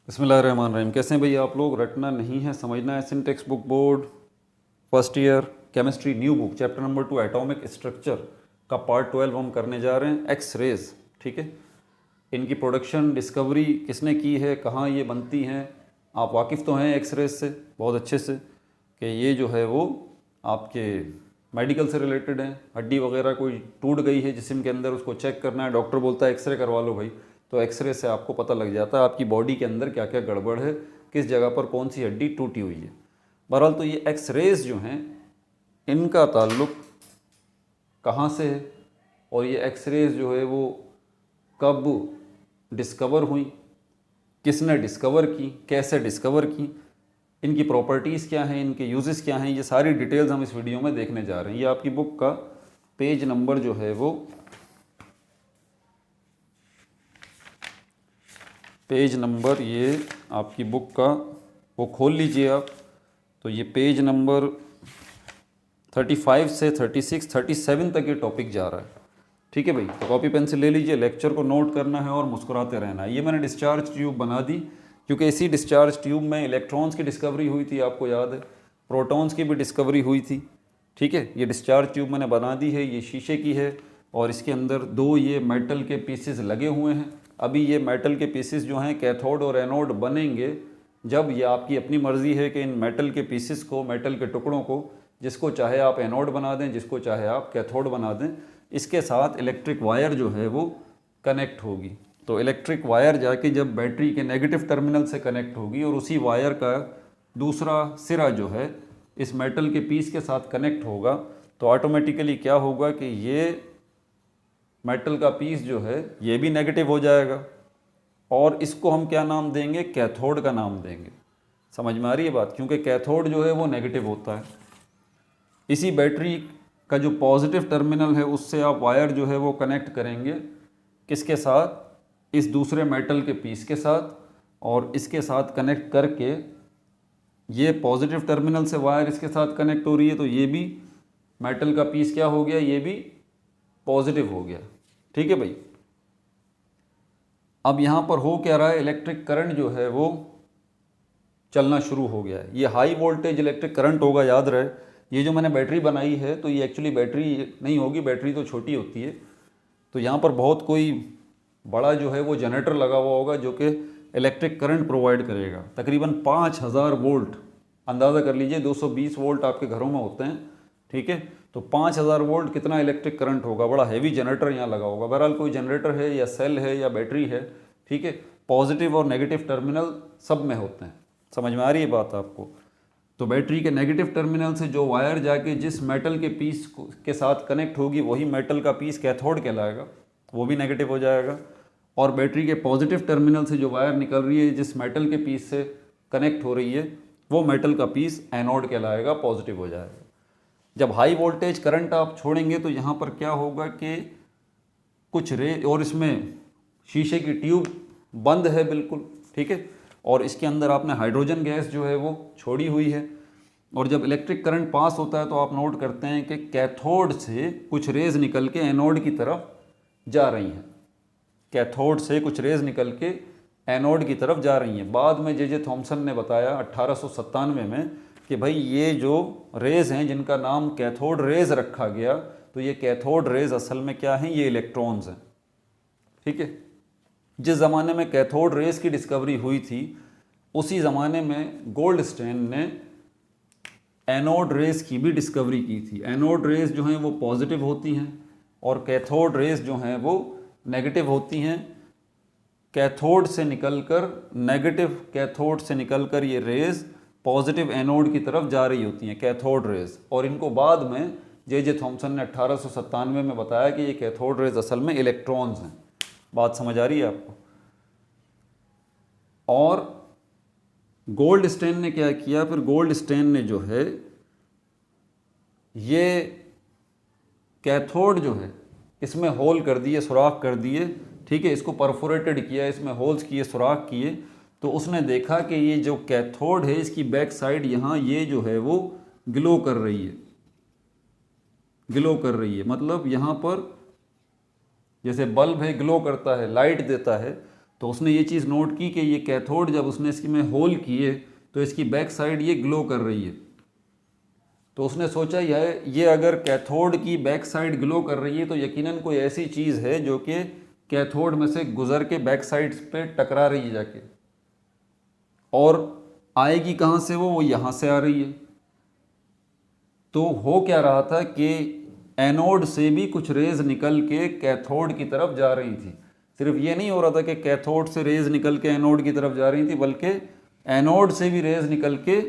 बिस्मिल्लाहिर्रहमानिर्रहीम। कैसे हैं भैया आप लोग? रटना नहीं है, समझना है। Sindh text book board first year chemistry new book chapter number 2 atomic structure का पार्ट 12 हम करने जा रहे हैं। एक्स रेज, ठीक है। इनकी प्रोडक्शन डिस्कवरी किसने की है, कहाँ ये बनती हैं, आप वाकिफ़ तो हैं एक्स रेज से बहुत अच्छे से कि ये जो है वो आपके मेडिकल से रिलेटेड है। हड्डी वगैरह कोई टूट गई है जिस्म के अंदर, उसको चेक करना है, डॉक्टर बोलता है एक्सरे करवा लो भाई, तो एक्सरे से आपको पता लग जाता है आपकी बॉडी के अंदर क्या क्या गड़बड़ है, किस जगह पर कौन सी हड्डी टूटी हुई है। बहरहाल तो ये एक्स रेज जो हैं इनका ताल्लुक़ कहाँ से है और ये एक्स रेज जो है वो कब डिस्कवर हुई, किसने डिस्कवर की, कैसे डिस्कवर की, इनकी प्रॉपर्टीज़ क्या हैं, इनके यूजेस क्या हैं, ये सारी डिटेल्स हम इस वीडियो में देखने जा रहे हैं। ये आपकी बुक का पेज नंबर जो है वो पेज नंबर ये आपकी बुक का वो खोल लीजिए आप। तो ये पेज नंबर 35 से 36 37 तक ये टॉपिक जा रहा है, ठीक है भाई। तो कॉपी पेंसिल ले लीजिए, लेक्चर को नोट करना है और मुस्कुराते रहना है। ये मैंने डिस्चार्ज ट्यूब बना दी क्योंकि इसी डिस्चार्ज ट्यूब में इलेक्ट्रॉन्स की डिस्कवरी हुई थी, आपको याद है, प्रोटॉन्स की भी डिस्कवरी हुई थी, ठीक है। ये डिस्चार्ज ट्यूब मैंने बना दी है, ये शीशे की है और इसके अंदर दो ये मेटल के पीसेस लगे हुए हैं। अभी ये मेटल के पीसेस जो हैं कैथोड और एनोड बनेंगे जब ये आपकी अपनी मर्ज़ी है कि इन मेटल के पीसेस को, मेटल के टुकड़ों को, जिसको चाहे आप एनोड बना दें, जिसको चाहे आप कैथोड बना दें, इसके साथ इलेक्ट्रिक वायर जो है वो कनेक्ट होगी। तो इलेक्ट्रिक वायर जाके जब बैटरी के नेगेटिव टर्मिनल से कनेक्ट होगी और उसी वायर का दूसरा सिरा जो है इस मेटल के पीस के साथ कनेक्ट होगा, तो ऑटोमेटिकली क्या होगा कि ये मेटल का पीस जो है ये भी नेगेटिव हो जाएगा और इसको हम क्या नाम देंगे, कैथोड का नाम देंगे। समझ में आ रही है बात? क्योंकि कैथोड जो है वो नेगेटिव होता है। इसी बैटरी का जो पॉजिटिव टर्मिनल है उससे आप वायर जो है वो कनेक्ट करेंगे किसके साथ, इस दूसरे मेटल के पीस के साथ, और इसके साथ कनेक्ट करके ये पॉजिटिव टर्मिनल से वायर इसके साथ कनेक्ट हो रही है, तो ये भी मेटल का पीस क्या हो गया, ये भी पॉजिटिव हो गया, ठीक है भाई। अब यहाँ पर हो क्या रहा है, इलेक्ट्रिक करंट जो है वो चलना शुरू हो गया है। ये हाई वोल्टेज इलेक्ट्रिक करंट होगा, याद रहे। ये जो मैंने बैटरी बनाई है तो ये एक्चुअली बैटरी नहीं होगी, बैटरी तो छोटी होती है। तो यहाँ पर बहुत कोई बड़ा जो है वो जनरेटर लगा हुआ होगा जो कि इलेक्ट्रिक करंट प्रोवाइड करेगा, तकरीबन 5000 वोल्ट। अंदाज़ा कर लीजिए 220 वोल्ट आपके घरों में होते हैं, ठीक है। तो 5000 वोल्ट कितना इलेक्ट्रिक करंट होगा, बड़ा हैवी जनरेटर यहाँ लगा होगा। बहरहाल कोई जनरेटर है या सेल है या बैटरी है, ठीक है। पॉजिटिव और नेगेटिव टर्मिनल सब में होते हैं। समझ में आ रही है बात आपको? तो बैटरी के नेगेटिव टर्मिनल से जो वायर जाके जिस मेटल के पीस के साथ कनेक्ट होगी वही मेटल का पीस कैथोड कहलाएगा, वो भी नेगेटिव हो जाएगा। और बैटरी के पॉजिटिव टर्मिनल से जो वायर निकल रही है जिस मेटल के पीस से कनेक्ट हो रही है वो मेटल का पीस एनोड कहलाएगा, पॉजिटिव हो जाएगा। जब हाई वोल्टेज करंट आप छोड़ेंगे तो यहाँ पर क्या होगा कि कुछ रे, और इसमें शीशे की ट्यूब बंद है बिल्कुल, ठीक है, और इसके अंदर आपने हाइड्रोजन गैस जो है वो छोड़ी हुई है। और जब इलेक्ट्रिक करंट पास होता है तो आप नोट करते हैं कि कैथोड से कुछ रेज निकल के एनोड की तरफ जा रही हैं। कैथोड से कुछ रेज निकल के एनोड की तरफ जा रही हैं। बाद में जे थॉमसन ने बताया 1897 में कि भाई ये जो रेज हैं जिनका नाम कैथोड रेज रखा गया, तो ये कैथोड रेज असल में क्या हैं, ये इलेक्ट्रॉन्स हैं, ठीक है। जिस ज़माने में कैथोड रेज की डिस्कवरी हुई थी उसी ज़माने में गोल्डस्टेन ने एनोड रेज की भी डिस्कवरी की थी। एनोड रेज जो हैं वो पॉजिटिव होती हैं और कैथोड रेज जो हैं वो नेगेटिव होती हैं। कैथोड से निकलकर नेगेटिव कैथोड से निकलकर ये रेज पॉजिटिव एनोड की तरफ जा रही होती हैं, कैथोड रेज। और इनको बाद में जे थॉमसन ने 1897 में बताया कि ये कैथोड रेज असल में इलेक्ट्रॉन्स हैं। बात समझ आ रही है आपको? और गोल्डस्टेन ने क्या किया, फिर गोल्डस्टेन ने जो है ये कैथोड जो है इसमें होल कर दिए, सुराख कर दिए, ठीक है, इसको परफोरेटेड किया, इसमें होल्स किए, सुराख किए। तो उसने देखा कि ये जो कैथोड है इसकी बैक साइड यहाँ ये जो है वो ग्लो कर रही है, ग्लो कर रही है। मतलब यहाँ पर जैसे बल्ब है, ग्लो करता है, लाइट देता है, तो उसने ये चीज़ नोट की कि ये कैथोड जब उसने इसकी में होल किए तो इसकी बैक साइड ये ग्लो कर रही है। तो उसने सोचा ये अगर कैथोड की बैक साइड ग्लो कर रही है तो यकीनन कोई ऐसी चीज़ है जो कि कैथोड में से गुजर के बैक साइड पे टकरा रही है जाके, और आएगी कहाँ से वो यहाँ से आ रही है। तो हो क्या रहा था कि एनोड से भी कुछ रेज निकल के कैथोड की तरफ जा रही थी। सिर्फ ये नहीं हो रहा था कि कैथोड से रेज निकल के एनोड की तरफ जा रही थी, बल्कि एनोड से भी रेज निकल के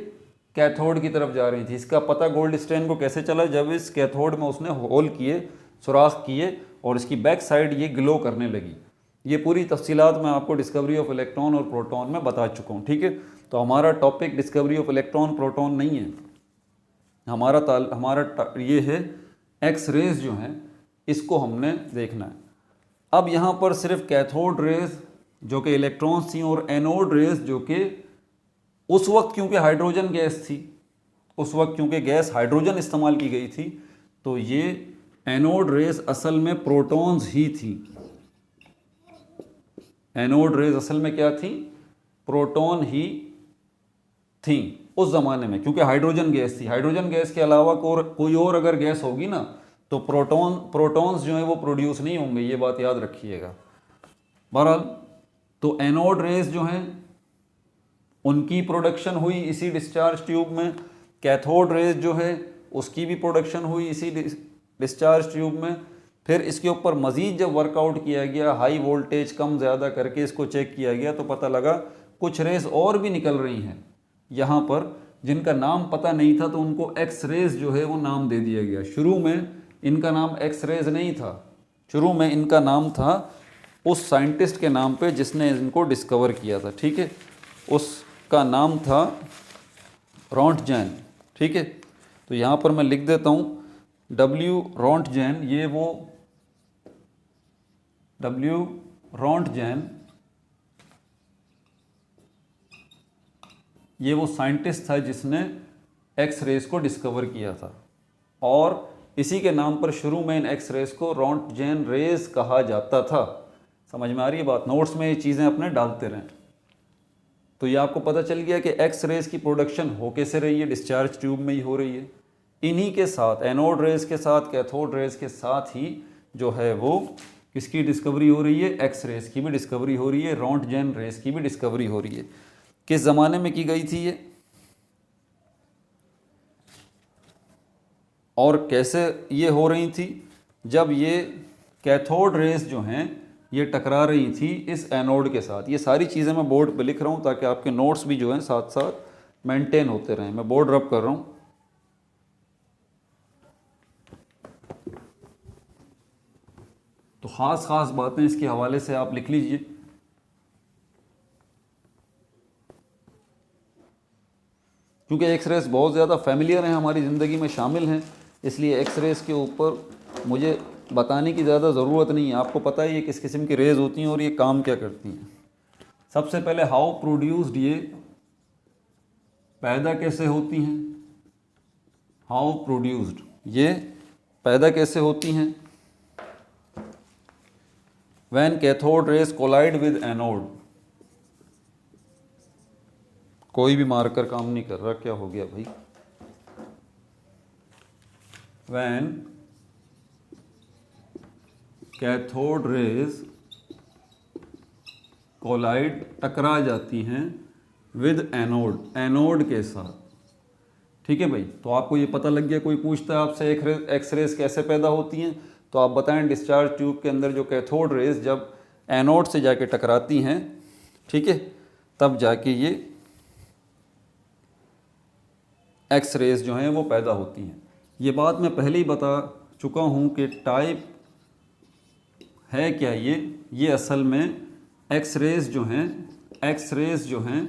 कैथोड की तरफ जा रही थी। इसका पता गोल्डस्टेन को कैसे चला? जब इस कैथोड में उसने होल किए, सुराख किए, और इसकी बैक साइड ये ग्लो करने लगी। ये पूरी तफसीलात मैं आपको डिस्कवरी ऑफ इलेक्ट्रॉन और प्रोटॉन में बता चुका हूँ, ठीक है। तो हमारा topic discovery of electron proton नहीं है, हमारा ये है एक्स रेज जो हैं इसको हमने देखना है। अब यहाँ पर सिर्फ कैथोड रेज जो कि इलेक्ट्रॉन्स थी और एनोड रेज जो कि उस वक्त क्योंकि हाइड्रोजन गैस थी, उस वक्त क्योंकि गैस हाइड्रोजन इस्तेमाल की गई थी, तो ये एनोड रेज असल में प्रोटॉन्स ही थी। एनोड रेज असल में क्या थी? प्रोटॉन ही थी उस ज़माने में, क्योंकि हाइड्रोजन गैस थी। हाइड्रोजन गैस के अलावा कोई और अगर गैस होगी ना तो प्रोटॉन्स जो है वो प्रोड्यूस नहीं होंगे, ये बात याद रखिएगा। बहरहाल तो एनोड रेज जो हैं उनकी प्रोडक्शन हुई इसी डिस्चार्ज ट्यूब में, कैथोड रेज जो है उसकी भी प्रोडक्शन हुई इसी डिस्चार्ज ट्यूब में। फिर इसके ऊपर मज़ीद जब वर्कआउट किया गया, हाई वोल्टेज कम ज़्यादा करके इसको चेक किया गया, तो पता लगा कुछ रेज और भी निकल रही हैं यहाँ पर जिनका नाम पता नहीं था, तो उनको एक्स रेज जो है वो नाम दे दिया गया। शुरू में इनका नाम एक्स रेज नहीं था, शुरू में इनका नाम था उस साइंटिस्ट के नाम पे जिसने इनको डिस्कवर किया था, ठीक है। उसका नाम था रोंटगेन, ठीक है। तो यहाँ पर मैं लिख देता हूँ W रोंटगेन। ये वो W रोंटगेन ये वो साइंटिस्ट था जिसने एक्स रेज को डिस्कवर किया था, और इसी के नाम पर शुरू में इन एक्स रेज को रोंटगेन रेज कहा जाता था। समझ में आ रही है बात? नोट्स में ये चीज़ें अपने डालते रहें। तो ये आपको पता चल गया कि एक्स रेज की प्रोडक्शन हो कैसे रही है, डिस्चार्ज ट्यूब में ही हो रही है। इन्हीं के साथ एनोड रेज के साथ कैथोड रेज के साथ ही जो है वो किसकी डिस्कवरी हो रही है? एक्स रेज की भी डिस्कवरी हो रही है, रोंटगेन रेज की भी डिस्कवरी हो रही है। किस ज़माने में की गई थी ये, और कैसे ये हो रही थी? जब ये कैथोड रेज जो हैं ये टकरा रही थी इस एनोड के साथ। ये सारी चीज़ें मैं बोर्ड पे लिख रहा हूँ ताकि आपके नोट्स भी जो हैं साथ साथ मेंटेन होते रहें। मैं बोर्ड रब कर रहा हूँ। तो ख़ास बातें इसके हवाले से आप लिख लीजिए। क्योंकि एक्स रेज बहुत ज़्यादा फैमिलियर हैं, हमारी ज़िंदगी में शामिल हैं, इसलिए एक्स रेज के ऊपर मुझे बताने की ज़्यादा ज़रूरत नहीं है। आपको पता ही है किस किस्म की रेज होती हैं और ये काम क्या करती हैं। सबसे पहले हाउ प्रोड्यूस्ड, ये पैदा कैसे होती हैं? हाउ प्रोड्यूस्ड, ये पैदा कैसे होती हैं? When cathode rays collide with anode. कोई भी मार्कर काम नहीं कर रहा, क्या हो गया भाई? व्हेन कैथोड रेज कोलाइड, टकरा जाती हैं विद एनोड, एनोड के साथ, ठीक है भाई। तो आपको ये पता लग गया। कोई पूछता है आपसे एक्स रेज कैसे पैदा होती हैं, तो आप बताएं डिस्चार्ज ट्यूब के अंदर जो कैथोड रेज जब एनोड से जाके टकराती हैं, ठीक है, तब जाके ये एक्स रेज जो हैं वो पैदा होती हैं। ये बात मैं पहले ही बता चुका हूँ कि टाइप है क्या ये असल में एक्स रेज जो हैं, एक्स रेज जो हैं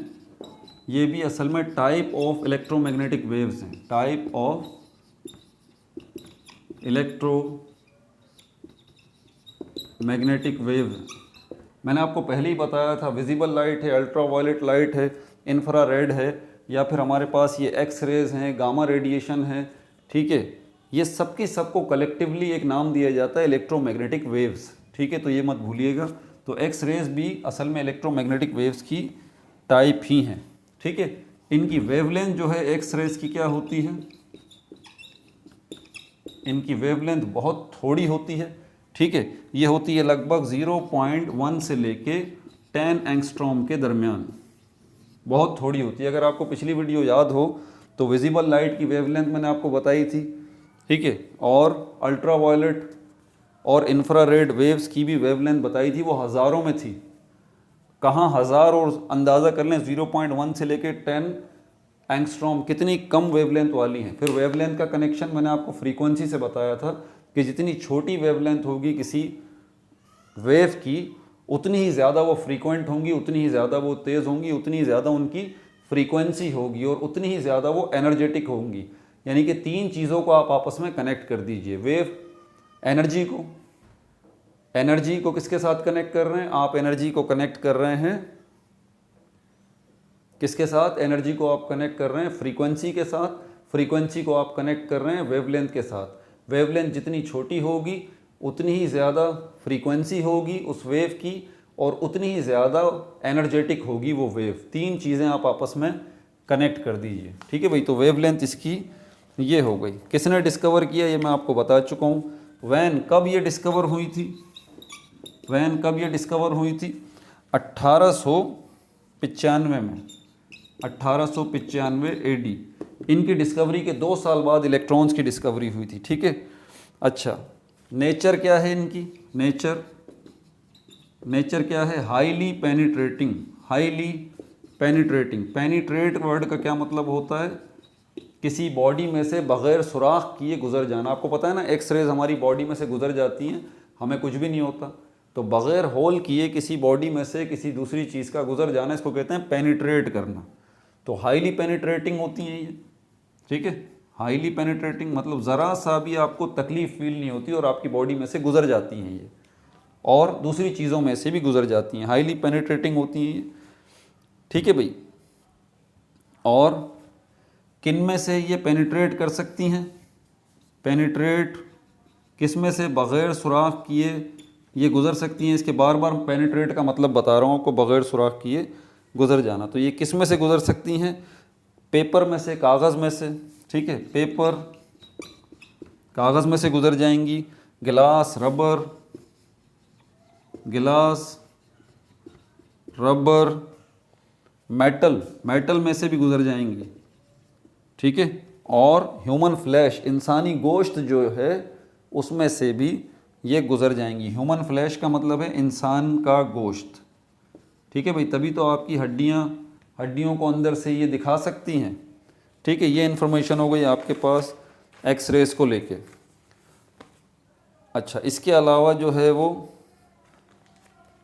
ये भी असल में टाइप ऑफ इलेक्ट्रोमैग्नेटिक वेव्स हैं, टाइप ऑफ इलेक्ट्रोमैग्नेटिक वेव। मैंने आपको पहले ही बताया था, विजिबल लाइट है, अल्ट्रावायलेट लाइट है, इंफ्रारेड है, या फिर हमारे पास ये एक्स रेज हैं, गामा रेडिएशन है, ठीक है। ये सबकी सबको कलेक्टिवली एक नाम दिया जाता है इलेक्ट्रोमैग्नेटिक वेव्स, ठीक है। तो ये मत भूलिएगा। तो एक्स रेज भी असल में इलेक्ट्रोमैग्नेटिक वेव्स की टाइप ही हैं, ठीक है। इनकी वेवलेंथ जो है एक्स रेज की क्या होती है, इनकी वेवलेंथ बहुत थोड़ी होती है, ठीक है। ये होती है लगभग 0.1 से लेके 10 एंगस्ट्रॉम के दरमियान, बहुत थोड़ी होती है। अगर आपको पिछली वीडियो याद हो तो विजिबल लाइट की वेवलेंथ मैंने आपको बताई थी, ठीक है, और अल्ट्रावायलेट और इंफ्रारेड वेव्स की भी वेवलेंथ बताई थी, वो हज़ारों में थी। कहाँ हज़ार, और अंदाज़ा कर लें 0.1 से लेके 10 एंगस्ट्रॉम कितनी कम वेवलेंथ वाली हैं। फिर वेवलेंथ का कनेक्शन मैंने आपको फ्रीक्वेंसी से बताया था कि जितनी छोटी वेवलेंथ होगी किसी वेव की, उतनी ही ज़्यादा वो फ्रीक्वेंट होंगी, उतनी ही ज़्यादा वो तेज़ होंगी, उतनी ही ज़्यादा उनकी फ्रीक्वेंसी होगी, और उतनी ही ज़्यादा वो एनर्जेटिक होंगी। यानी कि तीन चीज़ों को आप आपस में कनेक्ट कर दीजिए। वेव एनर्जी को किसके साथ कनेक्ट कर रहे हैं आप, एनर्जी को कनेक्ट कर रहे हैं किसके साथ, एनर्जी को आप कनेक्ट कर रहे हैं फ्रीक्वेंसी के साथ, फ्रीक्वेंसी को आप कनेक्ट कर रहे हैं वेवलेंथ के साथ। वेवलेंथ जितनी छोटी होगी उतनी ही ज़्यादा फ्रीक्वेंसी होगी उस वेव की, और उतनी ही ज़्यादा एनर्जेटिक होगी वो वेव। तीन चीज़ें आप आपस में कनेक्ट कर दीजिए, ठीक है भाई। तो वेवलेंथ इसकी ये हो गई। किसने डिस्कवर किया ये मैं आपको बता चुका हूँ। वैन कब ये डिस्कवर हुई थी, वैन कब ये डिस्कवर हुई थी, 1895 में, 1895 एडी। इनकी डिस्कवरी के 2 साल बाद इलेक्ट्रॉन्स की डिस्कवरी हुई थी, ठीक है। अच्छा, नेचर क्या है इनकी, नेचर क्या है, highly penetrating, highly penetrating. Penetrate word का क्या मतलब होता है, किसी बॉडी में से बग़ैर सुराख किए गुजर जाना। आपको पता है ना, एक्स रेज हमारी बॉडी में से गुजर जाती हैं, हमें कुछ भी नहीं होता, तो बग़ैर होल किए किसी बॉडी में से किसी दूसरी चीज़ का गुजर जाना, इसको कहते हैं पेनिट्रेट करना। तो हाईली पेनिट्रेटिंग होती हैं ये, ठीक है। हाईली पेनिट्रेटिंग मतलब ज़रा सा भी आपको तकलीफ़ फील नहीं होती और आपकी बॉडी में से गुजर जाती हैं ये, और दूसरी चीज़ों में से भी गुजर जाती हैं, हाईली पेनिट्रेटिंग होती हैं ये, ठीक है भाई। और किन में से ये पेनिट्रेट कर सकती हैं, पेनिट्रेट किस में से, बग़ैर सुराख किए ये गुज़र सकती हैं। इसके बार बार पेनिट्रेट का मतलब बता रहा हूँ आपको, बग़ैर सुराख किए गुज़र जाना। तो ये किस में से गुज़र सकती हैं, पेपर में से, कागज़ में से, ठीक है, पेपर कागज़ में से गुज़र जाएंगी, गिलास रबर, मेटल में से भी गुज़र जाएंगी, ठीक है। और ह्यूमन फ्लैश, इंसानी गोश्त जो है उसमें से भी ये गुज़र जाएंगी। ह्यूमन फ्लैश का मतलब है इंसान का गोश्त, ठीक है भाई। तभी तो आपकी हड्डियों को अंदर से ये दिखा सकती हैं, ठीक है। ये इन्फॉर्मेशन हो गई आपके पास एक्स रेज को लेके। अच्छा, इसके अलावा जो है वो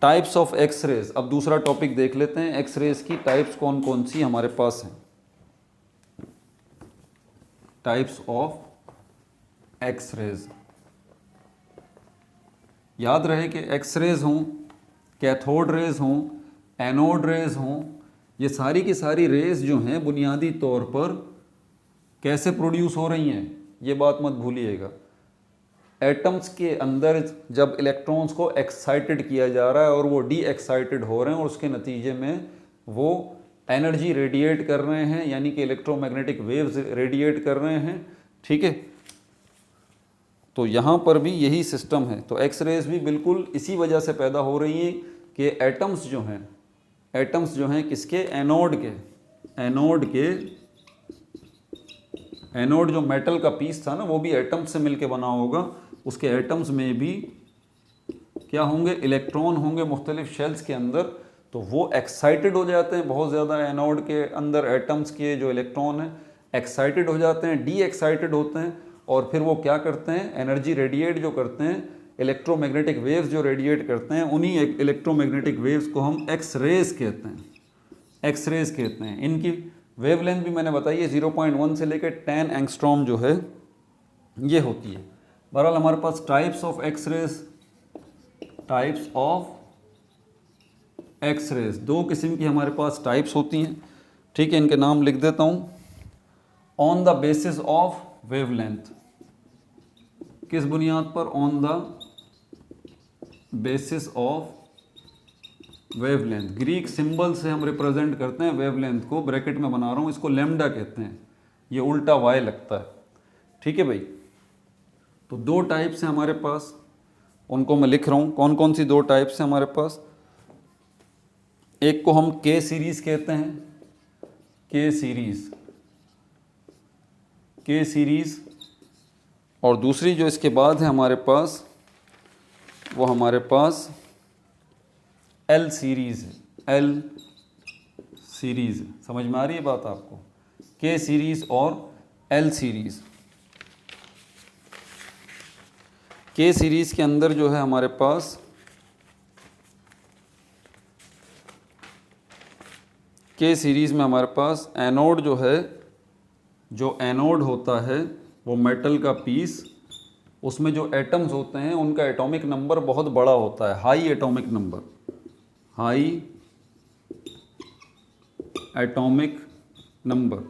टाइप्स ऑफ एक्स रेज, अब दूसरा टॉपिक देख लेते हैं, एक्स रेज की टाइप्स कौन कौन सी हमारे पास हैं। टाइप्स ऑफ एक्स रेज, याद रहे कि एक्स रेज हों, कैथोड रेज हों, एनोड रेज हों, ये सारी की सारी रेज जो हैं बुनियादी तौर पर कैसे प्रोड्यूस हो रही हैं, ये बात मत भूलिएगा। एटम्स के अंदर जब इलेक्ट्रॉन्स को एक्साइटेड किया जा रहा है और वो डी एक्साइटेड हो रहे हैं, और उसके नतीजे में वो एनर्जी रेडिएट कर रहे हैं, यानी कि इलेक्ट्रोमैग्नेटिक वेव्स रेडिएट कर रहे हैं, ठीक है। तो यहाँ पर भी यही सिस्टम है। तो एक्स रेज भी बिल्कुल इसी वजह से पैदा हो रही हैं कि एटम्स जो हैं किसके, एनोड जो मेटल का पीस था ना, वो भी एटम्स से मिलके बना होगा। उसके एटम्स में भी क्या होंगे, इलेक्ट्रॉन होंगे मुख्तलिफ शेल्स के अंदर, तो वो एक्साइटेड हो जाते हैं बहुत ज़्यादा। एनोड के अंदर एटम्स के जो इलेक्ट्रॉन हैं एक्साइटेड हो जाते हैं, डी एक्साइटेड होते हैं, और फिर वो क्या करते हैं, एनर्जी रेडिएट जो करते हैं, इलेक्ट्रोमैग्नेटिक वेव्स जो रेडिएट करते हैं, उन्हीं इलेक्ट्रोमैग्नेटिक वेव्स को हम एक्स रेज कहते हैं। इनकी वेवलेंथ भी मैंने बताई है, 0.1 से लेकर 10 एंगस्ट्रॉम जो है ये होती है। बहरहाल हमारे पास टाइप्स ऑफ एक्स रेज, दो किस्म की हमारे पास टाइप्स होती हैं, ठीक है। इनके नाम लिख देता हूँ। On the basis of wavelength, किस बुनियाद पर, on the basis of wavelength, Greek symbol से हम रिप्रेजेंट करते हैं वेवलेंथ को, ब्रैकेट में बना रहा हूँ, इसको लैम्डा कहते हैं, ये उल्टा वाई लगता है। ठीक है भाई, तो दो टाइप्स हैं हमारे पास, उनको मैं लिख रहा हूँ। कौन कौन सी दो टाइप्स हैं हमारे पास? एक को हम के सीरीज कहते हैं, के सीरीज, के सीरीज, और दूसरी जो इसके बाद है हमारे पास, वो हमारे पास एल सीरीज है, एल सीरीज। समझ में आ रही है बात आपको? के सीरीज और एल सीरीज। के सीरीज के अंदर जो है हमारे पास के सीरीज में हमारे पास एनोड जो है, जो एनोड होता है वो मेटल का पीस, उसमें जो एटम्स होते हैं उनका एटॉमिक नंबर बहुत बड़ा होता है, high atomic number, high atomic number.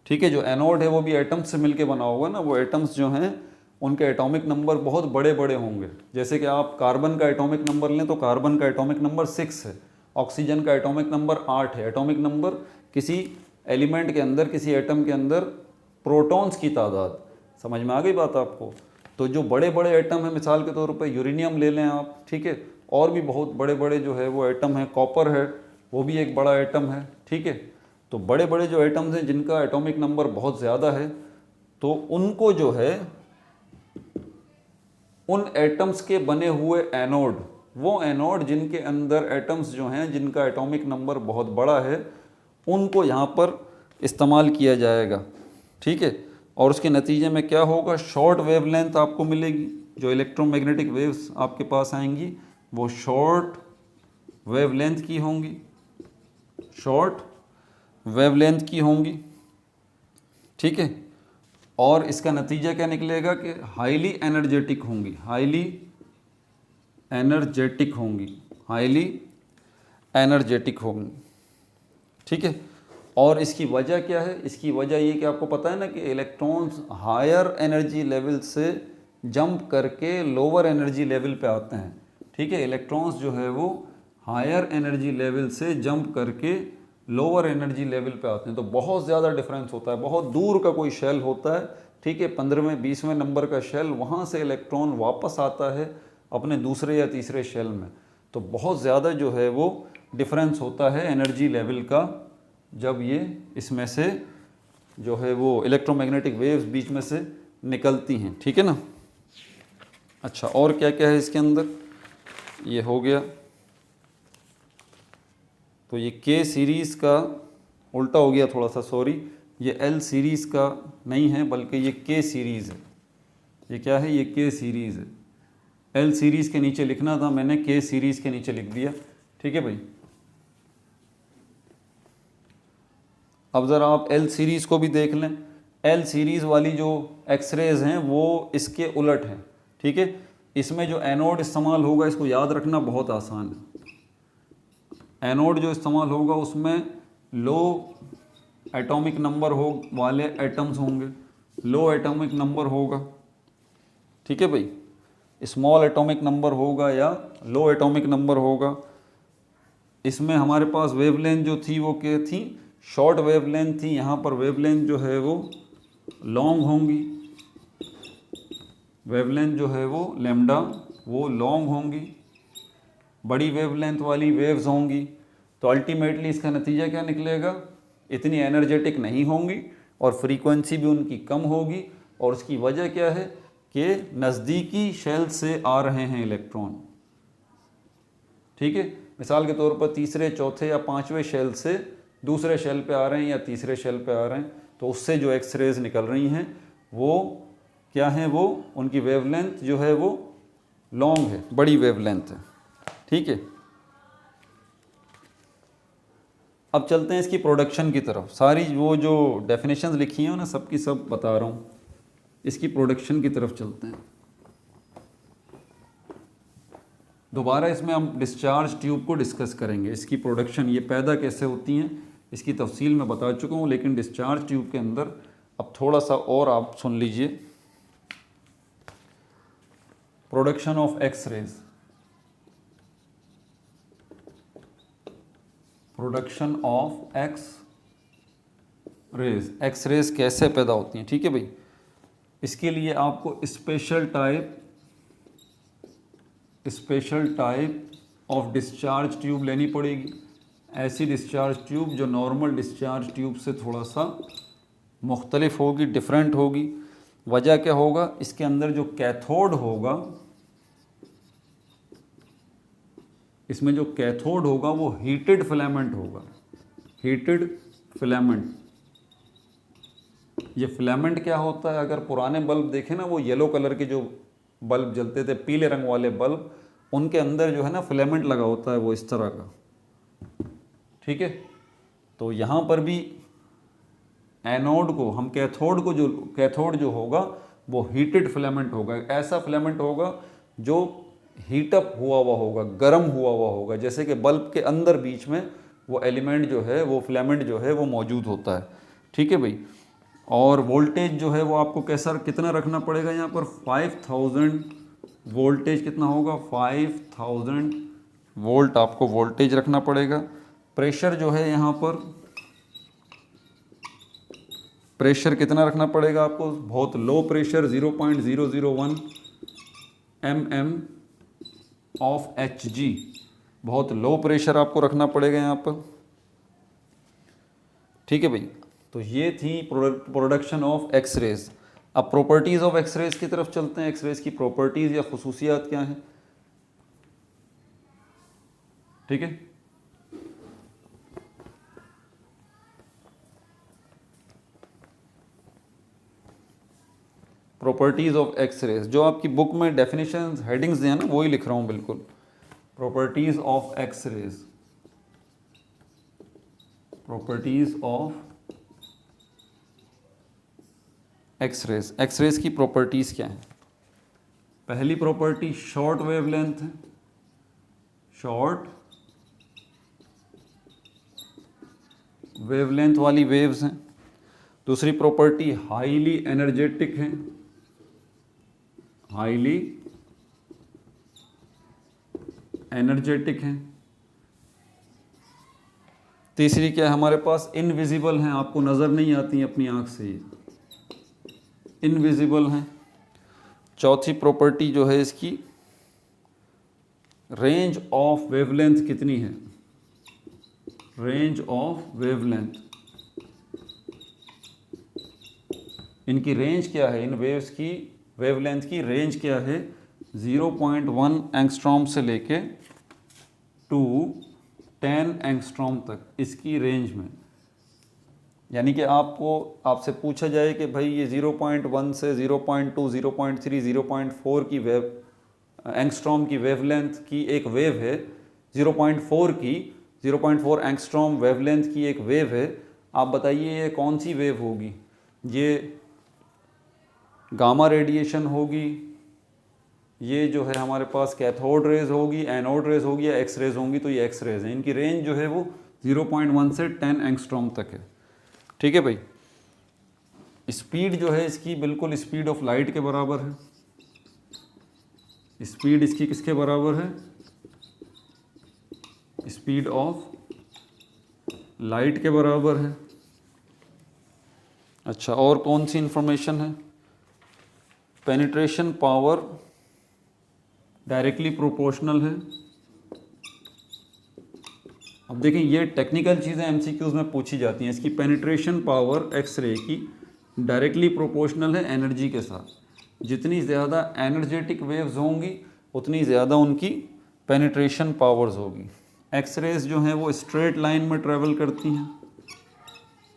ठीक है, जो एनोड है वो भी एटम्स से मिलके बना होगा ना, वो एटम्स जो हैं उनके एटॉमिक नंबर बहुत बड़े बड़े होंगे। जैसे कि आप कार्बन का एटॉमिक नंबर लें तो कार्बन का एटॉमिक नंबर 6 है, ऑक्सीजन का एटॉमिक नंबर 8 है। एटॉमिक नंबर किसी एलिमेंट के अंदर, किसी एटम के अंदर प्रोटॉन्स की तादाद। समझ में आ गई बात आपको? तो जो बड़े बड़े एटम हैं, मिसाल के तौर पे यूरेनियम ले लें आप, ठीक है, और भी बहुत बड़े बड़े जो है वो एटम हैं, कॉपर है वो भी एक बड़ा एटम है। ठीक है, तो बड़े बड़े जो एटम्स हैं जिनका एटॉमिक नंबर बहुत ज़्यादा है, तो उनको जो है, उन एटम्स के बने हुए एनोड, वो एनोड जिनके अंदर एटम्स जो हैं जिनका एटॉमिक नंबर बहुत बड़ा है, उनको यहाँ पर इस्तेमाल किया जाएगा। ठीक है, और उसके नतीजे में क्या होगा? शॉर्ट वेवलेंथ आपको मिलेगी। जो इलेक्ट्रोमैग्नेटिक वेव्स आपके पास आएंगी वो शॉर्ट वेवलेंथ की होंगी, शॉर्ट वेवलेंथ की होंगी। ठीक है, और इसका नतीजा क्या निकलेगा कि हाईली एनर्जेटिक होंगी, हाईली एनर्जेटिक होंगी, हाईली एनर्जेटिक होंगी। ठीक है, और इसकी वजह क्या है? इसकी वजह ये कि आपको पता है ना कि इलेक्ट्रॉन्स हायर एनर्जी लेवल से जंप करके लोअर एनर्जी लेवल पे आते हैं। ठीक है, इलेक्ट्रॉन्स जो है वो हायर एनर्जी लेवल से जंप करके लोअर एनर्जी लेवल पे आते हैं। तो बहुत ज़्यादा डिफरेंस होता है, बहुत दूर का कोई शेल होता है, ठीक है, 15वें 20वें नंबर का शेल, वहाँ से इलेक्ट्रॉन वापस आता है अपने दूसरे या तीसरे शेल में। तो बहुत ज़्यादा जो है वो डिफरेंस होता है एनर्जी लेवल का, जब ये इसमें से जो है वो इलेक्ट्रोमैग्नेटिक वेव्स बीच में से निकलती हैं। ठीक है ना? अच्छा, और क्या क्या है इसके अंदर? ये हो गया। तो ये के सीरीज़ का उल्टा हो गया थोड़ा सा, सॉरी, ये एल सीरीज़ का नहीं है बल्कि ये के सीरीज़ है। ये क्या है? ये के सीरीज़ है। एल सीरीज़ के नीचे लिखना था, मैंने के सीरीज़ के नीचे लिख दिया। ठीक है भाई, अब ज़रा आप एल सीरीज़ को भी देख लें। एल सीरीज़ वाली जो एक्सरेज हैं वो इसके उलट हैं। ठीक है, इसमें जो एनोड इस्तेमाल होगा, इसको याद रखना बहुत आसान है। एनोड जो इस्तेमाल होगा उसमें लो एटॉमिक नंबर हो वाले एटम्स होंगे, लो एटॉमिक नंबर होगा। ठीक है भाई, स्मॉल एटॉमिक नंबर होगा या लो एटॉमिक नंबर होगा। इसमें हमारे पास वेवलेंथ जो थी वो क्या थी? शॉर्ट वेवलेंथ थी। यहाँ पर वेवलेंथ जो है वो लॉन्ग होंगी, वेवलेंथ जो है वो लैम्डा वो लॉन्ग होंगी, बड़ी वेवलेंथ वाली वेव्स होंगी। तो अल्टीमेटली इसका नतीजा क्या निकलेगा? इतनी एनर्जेटिक नहीं होंगी और फ्रीक्वेंसी भी उनकी कम होगी। और उसकी वजह क्या है कि नज़दीकी शेल से आ रहे हैं इलेक्ट्रॉन। ठीक है, मिसाल के तौर पर तीसरे, चौथे या पाँचवें शेल से दूसरे शेल पे आ रहे हैं या तीसरे शेल पे आ रहे हैं, तो उससे जो एक्सरेज निकल रही हैं वो क्या हैं? वो उनकी वेवलेंथ जो है वो लॉन्ग है, बड़ी वेवलेंथ है। ठीक है, अब चलते हैं इसकी प्रोडक्शन की तरफ। सारी वो जो डेफिनेशंस लिखी हैं ना, सबकी सब बता रहा हूँ। इसकी प्रोडक्शन की तरफ चलते हैं। दोबारा इसमें हम डिस्चार्ज ट्यूब को डिस्कस करेंगे। इसकी प्रोडक्शन, ये पैदा कैसे होती हैं, इसकी तफसील मैं बता चुका हूँ, लेकिन डिस्चार्ज ट्यूब के अंदर अब थोड़ा सा और आप सुन लीजिए। Production of x rays, production of x rays, x rays कैसे पैदा होती हैं, ठीक है भाई। इसके लिए आपको special type of discharge tube लेनी पड़ेगी। ऐसी डिस्चार्ज ट्यूब जो नॉर्मल डिस्चार्ज ट्यूब से थोड़ा सा मुख्तलिफ होगी, डिफरेंट होगी। वजह क्या होगा, इसके अंदर जो कैथोड होगा, इसमें जो कैथोड होगा वो हीटेड फिलामेंट होगा, हीटेड फिलामेंट। ये फिलामेंट क्या होता है, अगर पुराने बल्ब देखें ना, वो येलो कलर के जो बल्ब जलते थे, पीले रंग वाले बल्ब, उनके अंदर जो है ना फिलामेंट लगा होता है वो इस तरह का, ठीक है। तो यहाँ पर भी एनोड को हम कैथोड जो होगा वो हीटेड फिलामेंट होगा। ऐसा फिलामेंट होगा जो हीटअप हुआ हुआ होगा, गर्म हुआ हुआ होगा, जैसे कि बल्ब के अंदर बीच में वो एलिमेंट जो है, वो फिलामेंट जो है वो मौजूद होता है, ठीक है भाई। और वोल्टेज जो है वो आपको कितना रखना पड़ेगा यहाँ पर, 5000 वोल्टेज कितना होगा, 5000 वोल्ट आपको वोल्टेज रखना पड़ेगा। प्रेशर जो है यहाँ पर, प्रेशर कितना रखना पड़ेगा आपको, बहुत low pressure 0.001 mm of Hg, बहुत लो प्रेशर आपको रखना पड़ेगा यहाँ पर, ठीक है भाई। तो ये थी प्रोडक्शन ऑफ एक्स रेज। अब प्रॉपर्टीज़ ऑफ एक्स रेज की तरफ चलते हैं। एक्स रेज की प्रॉपर्टीज़ या खुसूसियात क्या हैं, ठीक है। प्रॉपर्टीज़ ऑफ एक्स रेज, जो आपकी बुक में डेफिनेशंस हेडिंग्स दिए ना, वही लिख रहा हूँ बिल्कुल। Properties of x rays, properties of x rays. X rays की प्रॉपर्टीज़ क्या हैं। पहली प्रॉपर्टी शॉर्ट वेवलेंथ है, शॉर्ट वेवलेंथ वाली वेव्स हैं। दूसरी प्रॉपर्टी हाईली एनर्जेटिक है, हाईली एनर्जेटिक है। तीसरी क्या है हमारे पास, इनविजिबल हैं, आपको नज़र नहीं आती अपनी आँख से, इनविजिबल हैं। चौथी प्रॉपर्टी जो है इसकी, रेंज ऑफ वेवलेंथ कितनी है, रेंज ऑफ वेवलेंथ, इनकी रेंज क्या है, इन वेव्स की वेवलेंथ की रेंज क्या है, 0.1 एंगस्ट्रॉम से लेके टू 10 एंगस्ट्रॉम तक इसकी रेंज में। यानी कि आपसे पूछा जाए कि भाई ये 0.1 से 0.2, 0.3, 0.4 की एंगस्ट्रॉम की वेवलेंथ की एक वेव है, 0.4 एंगस्ट्रॉम वेवलेंथ की एक वेव है, आप बताइए ये कौन सी वेव होगी, ये गामा रेडिएशन होगी, ये जो है हमारे पास कैथोड रेज होगी, एनोड रेज होगी, या एक्स रेज होंगी। तो ये एक्स रेज हैं, इनकी रेंज जो है वो 0.1 से 10 एंगस्ट्रॉम तक है, ठीक है भाई। स्पीड जो है इसकी बिल्कुल स्पीड ऑफ लाइट के बराबर है, स्पीड इसकी किसके बराबर है, स्पीड ऑफ लाइट के बराबर है। अच्छा, और कौन सी इंफॉर्मेशन है, पेनिट्रेशन पावर डायरेक्टली प्रोपोर्शनल है। अब देखें ये टेक्निकल चीज़ें एमसीक्यूज में पूछी जाती हैं। इसकी पेनिट्रेशन पावर एक्सरे की डायरेक्टली प्रोपोर्शनल है एनर्जी के साथ। जितनी ज़्यादा एनर्जेटिक वेव्स होंगी उतनी ज़्यादा उनकी पेनिट्रेशन पावर्स होगी। एक्सरेज जो हैं वो स्ट्रेट लाइन में ट्रैवल करती हैं,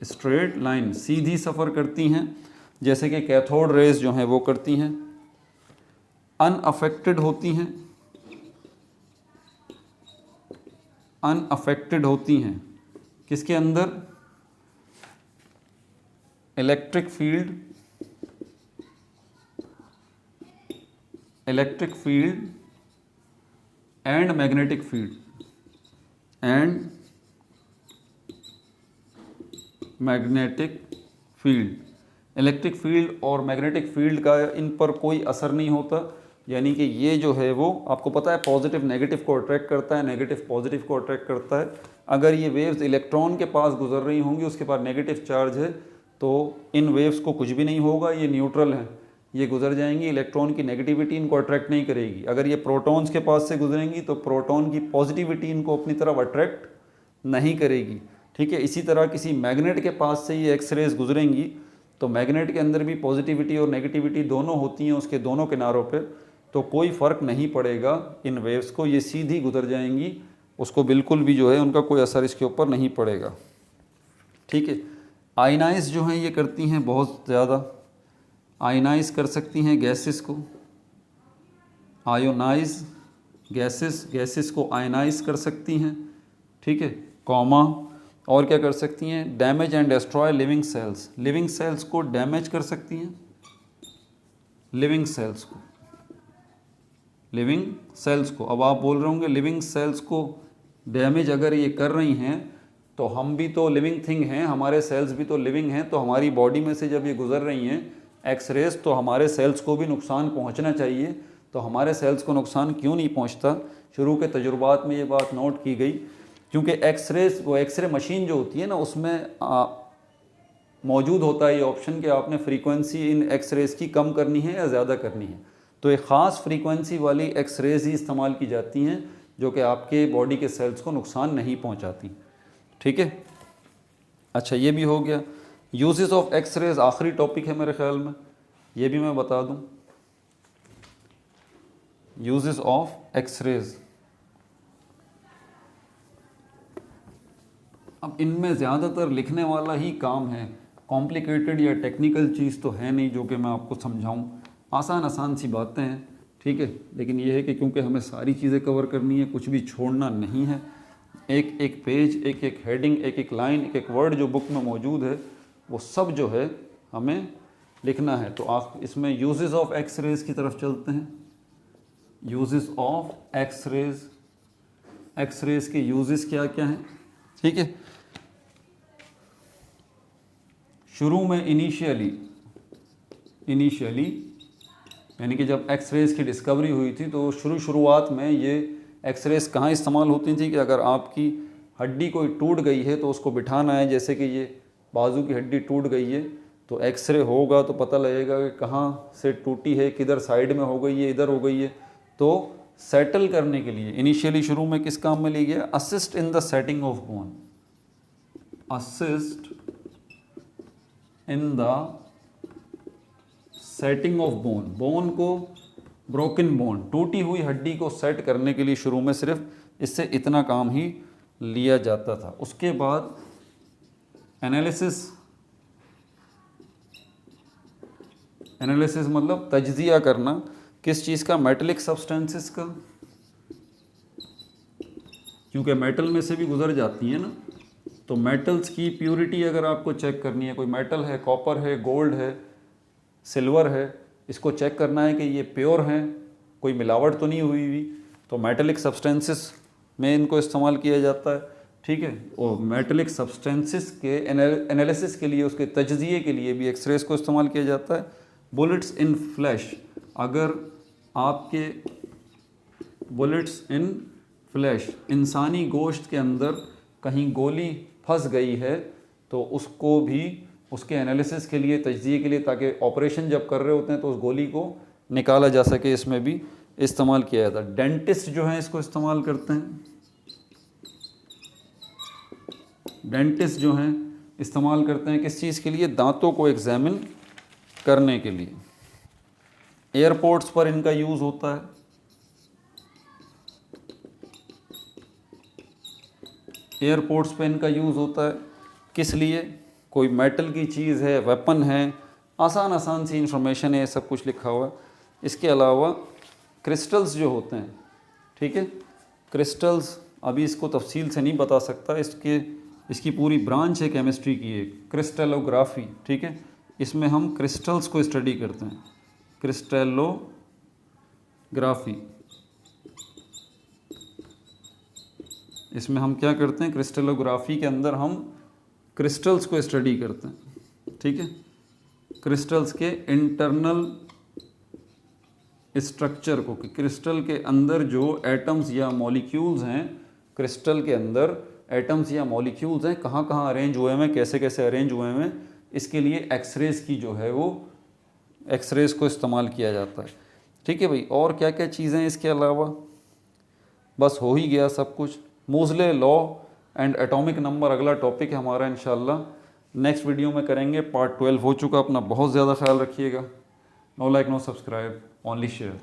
स्ट्रेट लाइन सीधी सफ़र करती हैं, जैसे कि कैथोड रेज जो हैं वो करती हैं। अनअफेक्टेड होती हैं, अनअफेक्टेड होती हैं किसके अंदर, electric field and magnetic field electric field और मैग्नेटिक फील्ड का इन पर कोई असर नहीं होता। यानी कि ये जो है वो आपको पता है पॉजिटिव नेगेटिव को अट्रैक्ट करता है, नेगेटिव पॉजिटिव को अट्रैक्ट करता है। अगर ये वेव्स इलेक्ट्रॉन के पास गुजर रही होंगी, उसके पास नेगेटिव चार्ज है, तो इन वेव्स को कुछ भी नहीं होगा, ये न्यूट्रल हैं, ये गुजर जाएंगी, इलेक्ट्रॉन की नेगेटिविटी इनको अट्रैक्ट नहीं करेगी। अगर ये प्रोटॉन्स के पास से गुजरेंगी तो प्रोटॉन की पॉजिटिविटी इनको अपनी तरफ अट्रैक्ट नहीं करेगी। ठीक है, इसी तरह किसी मैग्नेट के पास से ये एक्स रेज गुजरेंगी तो मैग्नेट के अंदर भी पॉजिटिविटी और नेगेटिविटी दोनों होती हैं उसके दोनों किनारों पे, तो कोई फ़र्क नहीं पड़ेगा इन वेव्स को, ये सीधी गुजर जाएंगी, उसको बिल्कुल भी जो है उनका कोई असर इसके ऊपर नहीं पड़ेगा। ठीक है, आयनाइज जो हैं ये करती हैं बहुत ज़्यादा, आयनाइज कर सकती हैं गैसेस को, आयोनाइज गैसेस को आयनाइज कर सकती हैं। ठीक है, कॉमा, और क्या कर सकती हैं, damage and destroy living cells को डैमेज कर सकती हैं, लिविंग सेल्स को। अब आप बोल रहे होंगे लिविंग सेल्स को डैमेज अगर ये कर रही हैं तो हम भी तो लिविंग थिंग हैं, हमारे सेल्स भी तो लिविंग हैं, तो हमारी बॉडी में से जब ये गुजर रही हैं एक्स रेज तो हमारे सेल्स को भी नुकसान पहुंचना चाहिए, तो हमारे सेल्स को नुकसान क्यों नहीं पहुंचता। शुरू के तजुर्बात में ये बात नोट की गई, क्योंकि एक्स रेज वो एक्सरे मशीन जो होती है ना उसमें मौजूद होता है ये ऑप्शन कि आपने फ्रीक्वेंसी इन एक्स रेज की कम करनी है या ज़्यादा करनी है, तो एक ख़ास फ्रीक्वेंसी वाली एक्स रेज ही इस्तेमाल की जाती हैं जो कि आपके बॉडी के सेल्स को नुकसान नहीं पहुंचाती। ठीक है, अच्छा ये भी हो गया। यूजेस ऑफ एक्स रेज आखिरी टॉपिक है मेरे ख्याल में, ये भी मैं बता दूं, यूजेस ऑफ एक्स रेज। अब इनमें ज़्यादातर लिखने वाला ही काम है, कॉम्प्लिकेटेड या टेक्निकल चीज़ तो है नहीं जो कि मैं आपको समझाऊं, आसान सी बातें हैं। ठीक है, लेकिन ये है कि क्योंकि हमें सारी चीज़ें कवर करनी है, कुछ भी छोड़ना नहीं है, एक एक पेज, एक एक हेडिंग, एक एक लाइन, एक एक वर्ड जो बुक में मौजूद है वो सब जो है हमें लिखना है। तो आप इसमें यूजेस ऑफ एक्स रेज की तरफ चलते हैं। यूजेस ऑफ एक्स रेज के यूजेस क्या क्या हैं। ठीक है, शुरू में इनिशियली यानी कि जब एक्स रेज की डिस्कवरी हुई थी तो शुरुआत में ये एक्स रेज कहाँ इस्तेमाल होती थी कि अगर आपकी हड्डी कोई टूट गई है तो उसको बिठाना है, जैसे कि ये बाजू की हड्डी टूट गई है तो एक्सरे होगा तो पता लगेगा कि कहाँ से टूटी है, किधर साइड में हो गई है, इधर हो गई है। तो सेटल करने के लिए इनिशियली शुरू में किस काम में ली गया, assist in the setting of bone, assist in the setting of bone, bone को, ब्रोकन बोन, टूटी हुई हड्डी को सेट करने के लिए शुरू में सिर्फ इससे इतना काम ही लिया जाता था। उसके बाद एनालिसिस मतलब तज्जिया करना, किस चीज़ का, मेटलिक सब्सटेंसेस का, क्योंकि मेटल में से भी गुजर जाती है ना, तो मेटल्स की प्योरिटी अगर आपको चेक करनी है, कोई मेटल है, कॉपर है, गोल्ड है, सिल्वर है, इसको चेक करना है कि ये प्योर हैं, कोई मिलावट तो नहीं हुई हुई, तो मेटलिक सब्सटेंसेस में इनको इस्तेमाल किया जाता है। ठीक है, और मेटलिक सब्सटेंसेस के एनालिसिस के लिए, उसके तज्जिए के लिए भी एक्सरेज को इस्तेमाल किया जाता है। बुलेट्स इन फ्लैश, अगर आपके बुलेट्स इन फ्लैश, इंसानी गोश्त के अंदर कहीं गोली फंस गई है तो उसको भी उसके एनालिसिस के लिए, तज्जिए के लिए, ताकि ऑपरेशन जब कर रहे होते हैं तो उस गोली को निकाला जा सके, इसमें भी इस्तेमाल किया जाता है। डेंटिस्ट जो हैं इसको इस्तेमाल करते हैं, डेंटिस्ट जो हैं इस्तेमाल करते हैं किस चीज़ के लिए, दांतों को एग्जामिन करने के लिए। एयरपोर्ट्स पर इनका यूज़ होता है, एयरपोर्ट्स पे इनका यूज़ होता है, किस लिए, कोई मेटल की चीज़ है, वेपन है, आसान सी इंफॉर्मेशन है, सब कुछ लिखा हुआ है। इसके अलावा क्रिस्टल्स जो होते हैं, ठीक है, क्रिस्टल्स अभी इसको तफसील से नहीं बता सकता, इसकी पूरी ब्रांच है केमिस्ट्री की, एक क्रिस्टलोग्राफी। ठीक है, इसमें हम क्रिस्टल्स को स्टडी करते हैं, क्रिस्टलोग्राफी, इसमें हम क्या करते हैं, क्रिस्टलोग्राफी के अंदर हम क्रिस्टल्स को स्टडी करते हैं। ठीक है, क्रिस्टल्स के इंटरनल स्ट्रक्चर को कि क्रिस्टल के अंदर जो एटम्स या मॉलिक्यूल्स हैं, क्रिस्टल के अंदर एटम्स या मॉलिक्यूल्स हैं कहाँ कहाँ अरेंज हुए हैं, कैसे कैसे अरेंज हुए हैं, इसके लिए एक्सरेज की जो है वो एक्सरेज को इस्तेमाल किया जाता है। ठीक है भाई, और क्या क्या चीज़ें हैं इसके अलावा? बस हो ही गया सब कुछ। मोज़ले लॉ एंड एटॉमिक नंबर अगला टॉपिक है हमारा इंशाल्लाह। नेक्स्ट वीडियो में करेंगे। पार्ट 12 हो चुका। अपना बहुत ज़्यादा ख्याल रखिएगा। No like no subscribe, only share.